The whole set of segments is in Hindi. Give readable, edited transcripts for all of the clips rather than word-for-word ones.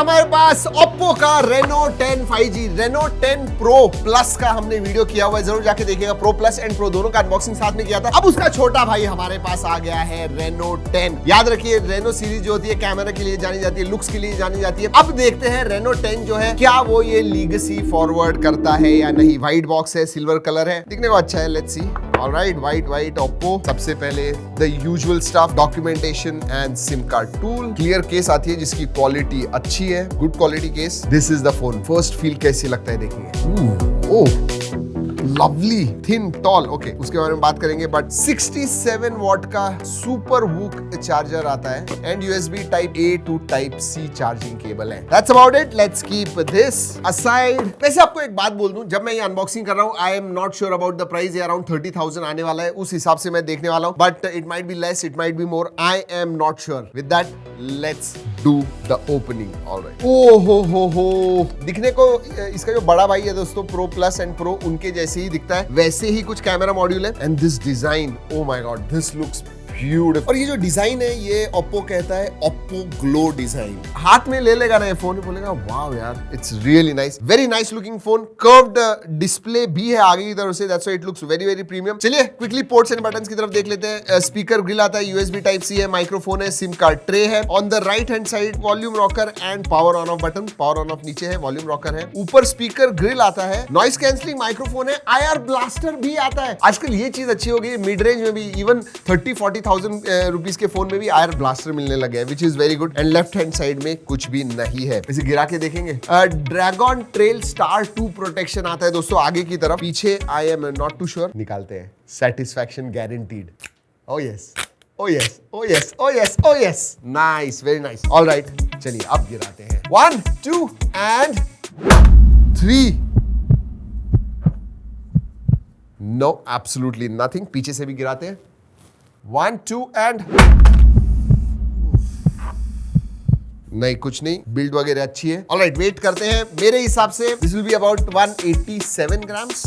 हमारे पास Oppo का Reno 10 5G, Reno 10 Pro Plus का हमने वीडियो किया हुआ है, जरूर जाके देखिएगा। Pro Plus एंड Pro दोनों का अनबॉक्सिंग साथ में किया था। अब उसका छोटा भाई हमारे पास आ गया है Reno 10। याद रखिए Reno सीरीज जो होती है कैमरा के लिए जानी जाती है, लुक्स के लिए जानी जाती है। अब देखते हैं Reno 10 जो है क्या वो ये लीगेसी फॉरवर्ड करता है या नहीं। व्हाइट बॉक्स है, सिल्वर कलर है, दिखने को अच्छा है। Let's see. Alright, white Oppo। सबसे पहले the usual stuff, documentation and sim card tool. Clear case आती है जिसकी क्वालिटी अच्छी है, good quality case. This is the phone. First feel कैसी लगता है देखिए। Oh lovely, thin, tall. Okay, उसके बारे में बात करेंगे, बट 67 वॉट का सुपर वूक चार्जर आता है and USB type A to type C charging cable है। That's about it. Let's keep this aside. वैसे आपको एक बात बोल दूं, जब मैं ये अनबॉक्सिंग कर रहा हूं, I am not sure about the price। ये अराउंड 30,000 आने वाला है, उस हिसाब से मैं देखने वाला हूं, but it might be less, it might be more. I am not sure. With that, let's do the opening. Alright. Oh हो। दिखने को इसका जो बड़ा भाई है दोस्तों, Pro Plus एंड Pro, उनके जैसे ही दिखता है, वैसे ही कुछ कैमरा मॉड्यूल है। And this design, oh my God, this looks beautiful. और ये जो डिजाइन है ये Oppo कहता है Oppo ग्लो डिजाइन। हाथ में ले लेगा ना ये फोन, बोलेगा वाओ यार, it's really nice, very nice looking phone. Curved display भी है आगे की तरफ से, that's why it looks very very premium. चलिए क्विकली पोर्ट्स एंड बटन्स की तरफ देख लेते हैं। स्पीकर ग्रिल आता है, USB टाइप C है, माइक्रोफोन है, सिम कार्ड ट्रे है। On the right hand side volume rocker and power on off button. Power on off नीचे है, वॉल्यूम रॉकर है। ऊपर स्पीकर ग्रिल आता है, नॉइस कैंसलिंग माइक्रोफोन है, IR ब्लास्टर भी आता है। आजकल ये चीज अच्छी हो गई, मिड रेंज में भी, इवन 30-40,000 रुपीस के फोन में भी IR ब्लास्टर मिलने लगे हैं, which is very good. And left hand side में कुछ भी नहीं है। इसे गिरा के देखेंगे। ड्रैगन ट्रेल स्टार 2 प्रोटेक्शन आता है दोस्तों आगे की तरफ। पीछे I am not too sure, निकालते हैं। Satisfaction guaranteed. Oh yes, oh yes, oh yes, oh yes, oh yes, nice, very nice. Alright, चलिए अब गिराते हैं। 1 2 एंड 3। No, absolutely nothing. पीछे से भी गिराते हैं। 1 2 एंड नहीं, कुछ नहीं, बिल्ड वगैरह अच्छी है। ऑलराइट, वेट करते हैं। मेरे हिसाब से this will be about 187 grams.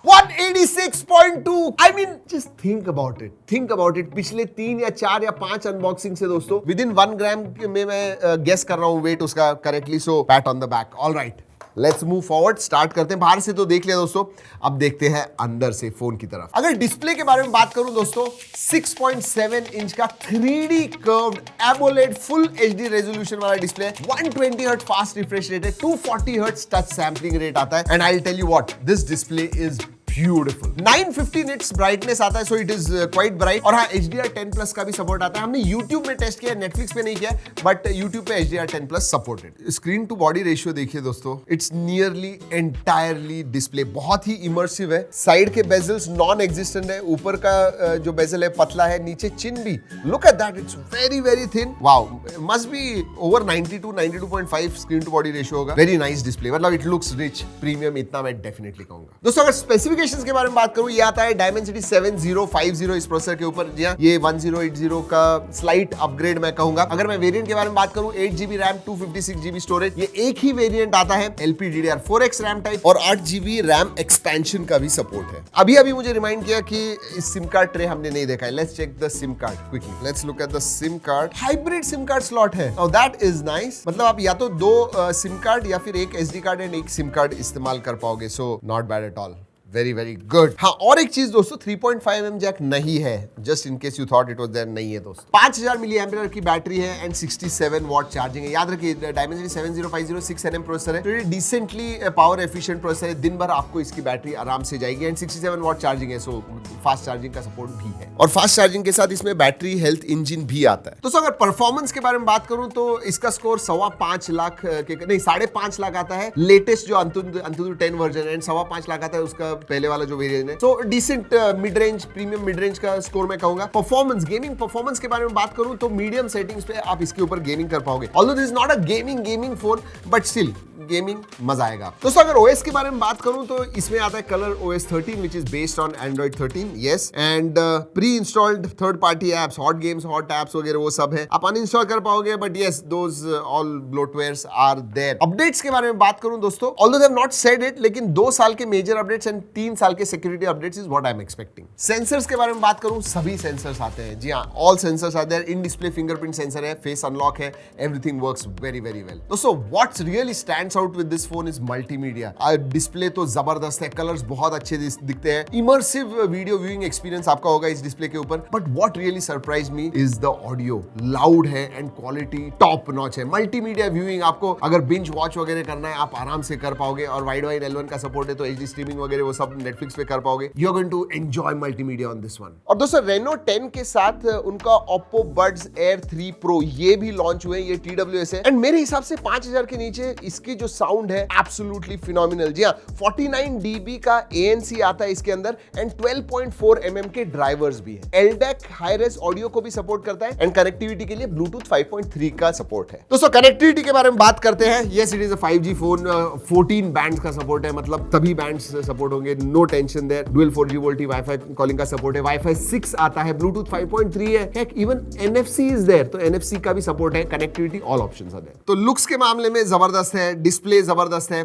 186.2। I mean just think about it. पिछले 3 या 4 या 5 अनबॉक्सिंग से दोस्तों विदिन 1 ग्राम में मैं गेस कर रहा हूं वेट उसका correctly. So PAT on the back. Alright, let's move forward. Start करते हैं। बाहर से तो देख लिया दोस्तों, अब देखते हैं अंदर से फोन की तरफ। अगर डिस्प्ले के बारे में बात करूं दोस्तों, 6.7 इंच का 3D curved AMOLED full HD resolution वाला डिस्प्ले है। 120 हर्ट्ज फास्ट रिफ्रेश रेट है, 240 हर्ट्ज टच सैंपलिंग रेट आता है। And I will tell you what, this display is beautiful. 950 nits brightness आता है, so it is quite bright. और हाँ, HDR10 प्लस का भी सपोर्ट आता है। हमने YouTube में टेस्ट किया, Netflix पे नहीं किया, बट YouTube पे HDR10 plus supported. Screen to body ratio देखिए दोस्तों, इट्स नियरली एंटायरली डिस्प्ले, बहुत ही इमर्सिव है। साइड के बेजल्स नॉन एग्जिस्टेंट है, ऊपर का जो बेजल है पतला है, नीचे चिन भी, look at that, it's very very thin. Wow, must be over 92.5 screen to body ratio होगा। वेरी नाइस डिस्प्ले, मतलब इट लुक्स रिच, प्रीमियम, इतना मैं डेफिनेटली कहूंगा। दोस्तों अगर स्पेसिफिकेशंस के बारे में बात करूं, ये आता है Dimensity 7050 इस प्रोसेसर के ऊपर। जी हां, ये 1080 का स्लाइट अपग्रेड मैं कहूंगा। अगर मैं वेरिएंट के बारे में बात करूं, 8GB रैम 256GB स्टोरेज, ये एक ही वेरिएंट आता है। LPDDR4X रैम टाइप और 8GB रैम एक्सपेंशन का भी सपोर्ट है। अभी मुझे रिमाइंड किया कि इस सिम कार्ड ट्रे हमने नहीं देखा है। Let's check the SIM card quickly. Let's look at the SIM card. Hybrid SIM card slot है। Now that is nice. मतलब आप या तो 2 सिम कार्ड या फिर एक SD कार्ड एंड एक सिम कार्ड इस्तेमाल कर पाओगे। So not bad at all, very very good. हाँ, और एक चीज दोस्तों, 3.5mm जैक नहीं है, just in case you thought it was there, नहीं है दोस्तों। 5000 mAh की बैटरी है एंड 67 वॉट चार्जिंग है। याद रखिए Dimensity 7050 6nm प्रोसेसर है, तो ये डिसेंटली पावर एफिशिएंट प्रोसेसर है। दिन भर आपको इसकी बैटरी आराम से जाएगी एंड 67 वॉट चार्जिंग है, सो फास्ट चार्जिंग का सपोर्ट भी है। और फास्ट चार्जिंग के साथ इसमें बैटरी हेल्थ इंजन भी आता है। दोस्तों अगर परफॉर्मेंस के बारे में बात करूं तो इसका स्कोर 5.25 लाख के नहीं 5.5 लाख आता है, लेटेस्ट जो Antutu 10 वर्जन है, एंड 5.25 लाख आता है उसका पहले वाला जो वेरिएंट है। So decent mid range, premium mid range का स्कोर मैं कहूंगा। परफॉर्मेंस, गेमिंग परफॉर्मेंस के बारे में बात करूं तो मीडियम सेटिंग्स पे आप इसके ऊपर गेमिंग कर पाओगे। Although this is not a gaming phone, but still gaming मजा आएगा। दोस्तों अगर OS के बारे में बात करूं तो इसमें आता है colour OS 13 which is based on Android 13, yes, and pre-installed third party apps, hot games, hot apps वगैरह वो सब है, आप अनइंस्टॉल कर पाओगे, but yes, those all bloatwares are there. Updates के बारे में बात करूं दोस्तों, although they have not said it, लेकिन 2 साल के मेजर अपडेट्स एंड 3 साल के security updates is what I am expecting. Sensors के बारे में बात करूं, सभी सेंसर्स आते हैं। जी हाँ, ऑल सेंसर्स आते हैं। इन डिस्प्ले फिंगरप्रिंट सेंसर है, फेस अनलॉक है, everything works very very well. दोस्तों what's really stands out with this phone is multimedia. Display तो जबरदस्त है, कलर्स बहुत अच्छे दिखते हैं, इमर्सिव वीडियो व्यूइंग एक्सपीरियंस आपका होगा इस डिस्प्ले के ऊपर। But what really surprise me is the audio. Loud है एंड क्वालिटी टॉप नॉच है। मल्टीमीडिया व्यूइंग आपको अगर बिंज वॉच वगैरह करना है आप आराम से कर पाओगे, और वाइड वाइड L1 का सपोर्ट है तो HD स्ट्रीमिंग वगैरह वो सब नेटफ्लिक्स पे कर पाओगे। You are going to enjoy multimedia on this one. और दोस्तों Reno 10 के साथ उनका Oppo Buds Air 3 Pro ये भी लॉन्च हुए, ये TWS है, एंड मेरे हिसाब से 5000 के नीचे इसकी जो साउंड है एब्सोल्युटली फिनोमिनल। जी हाँ, 49 dB का ANC आता है इसके अंदर, एंड 12.4 mm के ड्राइवर्स भी है। LDAC हाई रेस ऑडियो को भी सपोर्ट करता है, एंड कनेक्टिविटी के लिए Bluetooth 5.3 का सपोर्ट है। दोस्तों कनेक्टिविटी के बारे में बात करते हैं। Yes, it is a 5G phone, 14 bands का सपोर्ट है, मतलब सभी बैंड्स सपोर्ट होंगे, no tension there. Dual 4G VoLTE wifi calling का सपोर्ट है, वाईफाई 6 आता है, ब्लूटूथ 5.3 है, heck even NFC is there, तो NFC का भी सपोर्ट है, connectivity all options are there. तो लुक्स के मामले में जबरदस्त है, डिस्प्ले जबरदस्त है।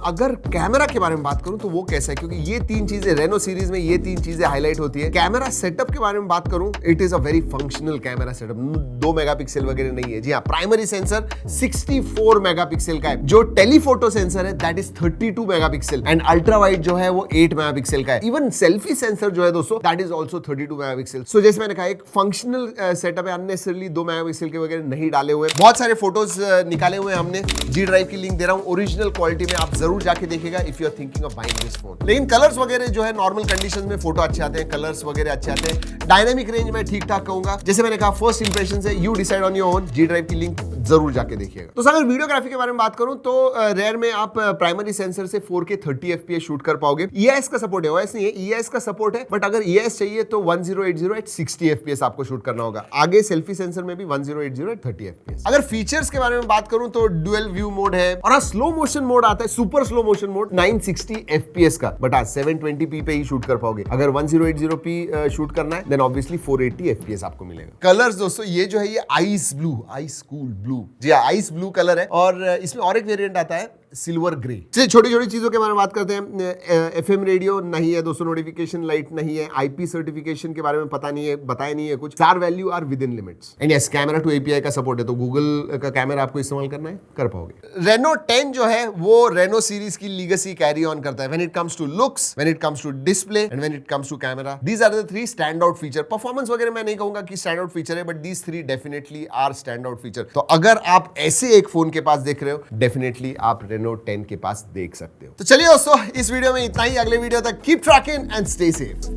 अगर कैमरा के बारे में बात करूं तो वो कैसा है, क्योंकि ये 3 चीजें रेनो सीरीज में ये 3 चीजें हाईलाइट होती है। कैमरा सेटअप के बारे में बात करूं, it is a very functional camera setup. 2 megapixel वगैरह नहीं है। जी हाँ, प्राइमरी सेंसर 64 मेगापिक्सल का है, जो टेलीफोटो सेंसर है that is 32 megapixel, and ultra wide जो है वो 8 मेगापिक्सल का है। इवन सेल्फी सेंसर जो है दोस्तों दैट इज आल्सो 32 मेगापिक्सल। सो जैसे मैंने कहा, एक फंक्शनल सेटअप है, अननेसेसरली 2 मेगापिक्सल के वगैरह नहीं डाले हुए। बहुत सारे फोटोज निकाले हुए हमने, G ड्राइव की लिंक दे रहा हूं, ओरिजिनल क्वालिटी में, आप जरूर जाके देखिएगा if you are thinking of buying this phone. लेकिन कलर्स वगैरह जो है नॉर्मल कंडीशन में फोटो अच्छे आते हैं, कलर्स वगैरह अच्छे आते हैं। डायनामिक रेंज में ठीक ठाक कहूंगा। जैसे मैंने कहा, फर्स्ट इंप्रेशन है, you decide on your own. G drive की लिंक जरूर जाके देखिएगा। तो अगर वीडियोग्राफी के बारे में बात करूं तो रेयर में आप प्राइमरी सेंसर से 4K 30 FPS शूट कर पाओगे। EIS का सपोर्ट है, OIS नहीं है, EIS का सपोर्ट है, बट अगर EIS चाहिए तो 1080 at 60 FPS आपको शूट करना होगा। आगे सेल्फी सेंसर में भी 1080 at 30 FPS। अगर फीचर्स के बारे में बात करूं तो डुअल व्यू मोड है, और स्लो मोशन मोड आता है, super slow motion mode 960 FPS का, बट 720p पे ही शूट कर पाओगे। अगर 1080p शूट करना है देन ऑब्वियसली 480 FPS आपको मिलेगा। कलर्स दोस्तों ये जो है ये ice blue, ice cool blue, जी हाँ, आइस ब्लू कलर है, और इसमें और एक वेरिएंट आता है सिल्वर ग्रे। छोटी छोटी चीजों के बारे में बात करते हैं। FM रेडियो नहीं है दोस्तों, नोटिफिकेशन लाइट नहीं है, IP सर्टिफिकेशन के बारे में पता नहीं है, बताया नहीं है कुछ। Star value are within limits, and yes, camera to API का सपोर्ट है, तो गूगल का कैमरा आपको इस्तेमाल करना है, कर पाओगे। Reno 10 जो है वो रेनो सीरीज की लीगेसी कैरी ऑन करता है when it comes to looks, when it comes to display, and when it comes to camera. These are the 3 stand out feature. Performance वगैरह मैं नहीं कहूंगा कि स्टैंड आउट फीचर है, but these 3 definitely are stand out feature. तो अगर आप ऐसे एक फोन के पास देख रहे हो, डेफिनेटली आप Reno 10 के पास देख सकते हो। तो चलिए दोस्तों, इस वीडियो में इतना ही। अगले वीडियो तक keep trekking and stay safe.